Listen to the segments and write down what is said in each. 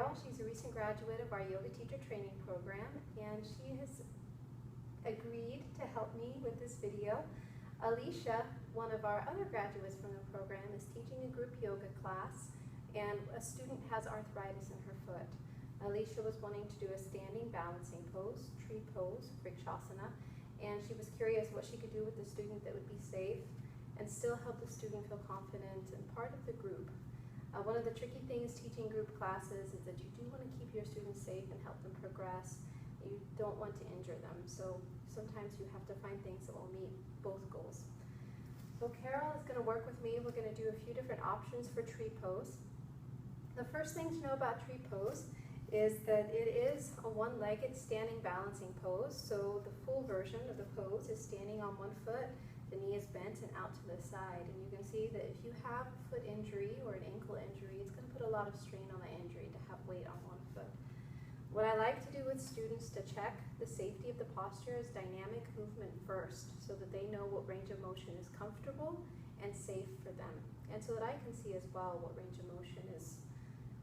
Carol. She's a recent graduate of our yoga teacher training program, and she has agreed to help me with this video. Alicia, one of our other graduates from the program, is teaching a group yoga class, and a student has arthritis in her foot. Alicia was wanting to do a standing balancing pose, tree pose, Vrikshasana, and she was curious what she could do with the student that would be safe and still help the student feel confident and part of the group. One of the tricky things teaching group classes is that you do want to keep your students safe and help them progress. You don't want to injure them, so sometimes you have to find things that will meet both goals. So Carol is going to work with me. We're going to do a few different options for tree pose. The first thing to know about tree pose is that it is a one-legged standing balancing pose. So the full version of the pose is standing on one foot, the knee is bent and out to the side. And you can see that if you have a foot injury or an ankle injury, it's going to put a lot of strain on the injury to have weight on one foot. What I like to do with students to check the safety of the posture is dynamic movement first, so that they know what range of motion is comfortable and safe for them, and so that I can see as well what range of motion is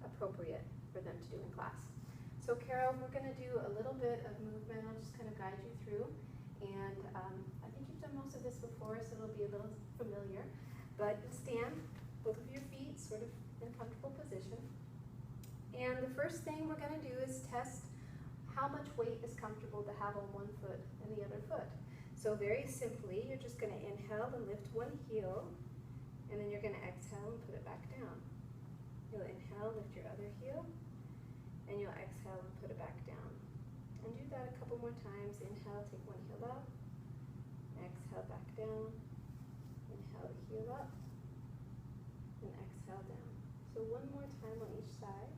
appropriate for them to do in class. So Carol, we're going to do a little bit of movement. I'll just kind of guide you through, and I think you've done most of this before, so it'll be a little familiar. But stand, both of your feet sort of in a comfortable position. And the first thing we're going to do is test how much weight is comfortable to have on one foot and the other foot. So very simply, you're just going to inhale and lift one heel, and then you're going to exhale and put it back down. You'll inhale, lift your other heel, and you'll exhale and put it back down. And do that a couple more times. Inhale, take one heel up, exhale back down, inhale the heel up, and exhale down. So one more time on each side.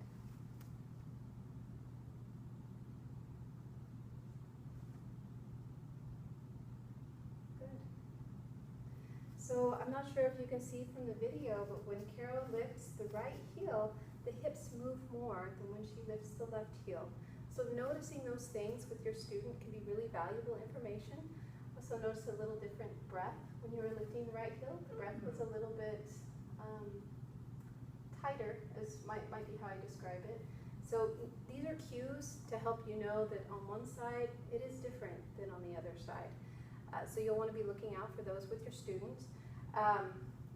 So I'm not sure if you can see from the video, but when Carol lifts the right heel, the hips move more than when she lifts the left heel. So noticing those things with your student can be really valuable information. Also notice a little different breath when you were lifting the right heel. The breath was a little bit tighter, as might be how I describe it. So these are cues to help you know that on one side it is different than on the other side. So you'll want to be looking out for those with your students.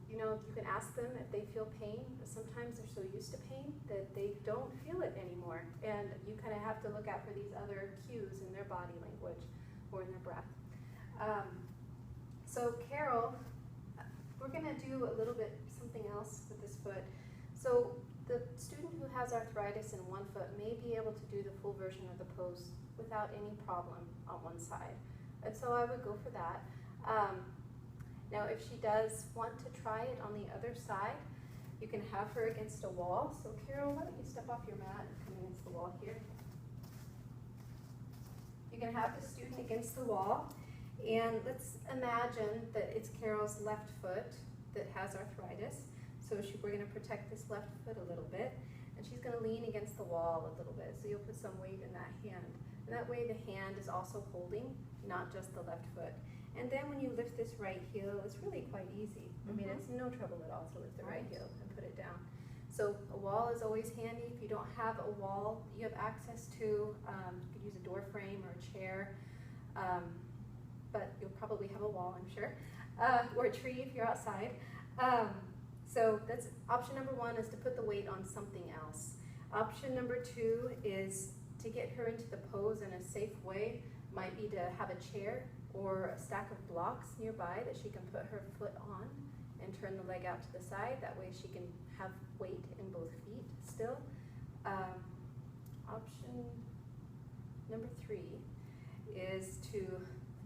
You know, you can ask them if they feel pain, but sometimes they're so used to pain that they don't feel it anymore. And you kind of have to look out for these other cues in their body language or in their breath. So Carol, we're going to do a little bit something else with this foot. So the student who has arthritis in one foot may be able to do the full version of the pose without any problem on one side. And so I would go for that. Now if she does want to try it on the other side, you can have her against a wall. So Carol, why don't you step off your mat and come against the wall here. You can have the student against the wall, and let's imagine that it's Carol's left foot that has arthritis. So we're going to protect this left foot a little bit, and she's going to lean against the wall a little bit. So you'll put some weight in that hand. And that way the hand is also holding, not just the left foot. And then when you lift this right heel, it's really quite easy. I mean, it's no trouble at all to lift the right heel and put it down. So a wall is always handy. If you don't have a wall you have access to, you could use a door frame or a chair, but you'll probably have a wall, I'm sure, or a tree if you're outside. So that's option number one, is to put the weight on something else. Option number two is to get her into the pose in a safe way. Might be to have a chair or a stack of blocks nearby that she can put her foot on and turn the leg out to the side. That way she can have weight in both feet still. Option number three is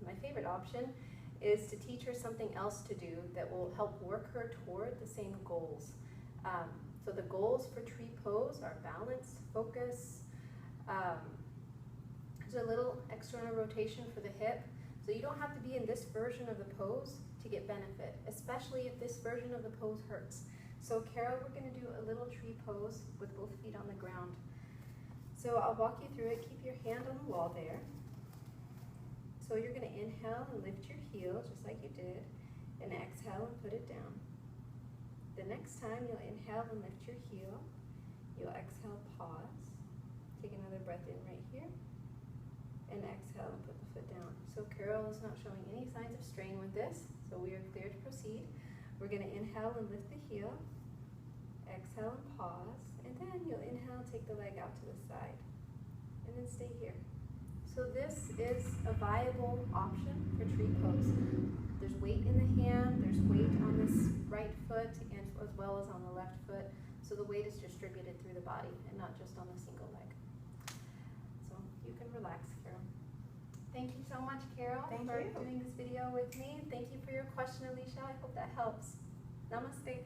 my favorite option, is to teach her something else to do that will help work her toward the same goals. So the goals for tree pose are balance, focus. There's a little external rotation for the hip. So you don't have to be in this version of the pose to get benefit, especially if this version of the pose hurts. So Carol, we're going to do a little tree pose with both feet on the ground. So I'll walk you through it. Keep your hand on the wall there. So you're going to inhale and lift your heel just like you did, and exhale and put it down. The next time you'll inhale and lift your heel. You'll exhale, pause. breath in right here. And exhale and put the foot down. So Carol is not showing any signs of strain with this, so we are clear to proceed. We're going to inhale and lift the heel. Exhale and pause. And then you'll inhale, take the leg out to the side. And then stay here. So this is a viable option for tree pose. There's weight in the hand, there's weight on this right foot and as well as on the left foot. So the weight is distributed through the body and not just on the single leg. So you can relax, Carol. Thank you so much, Carol, for doing this video with me. Thank you for your question, Alicia. I hope that helps. Namaste.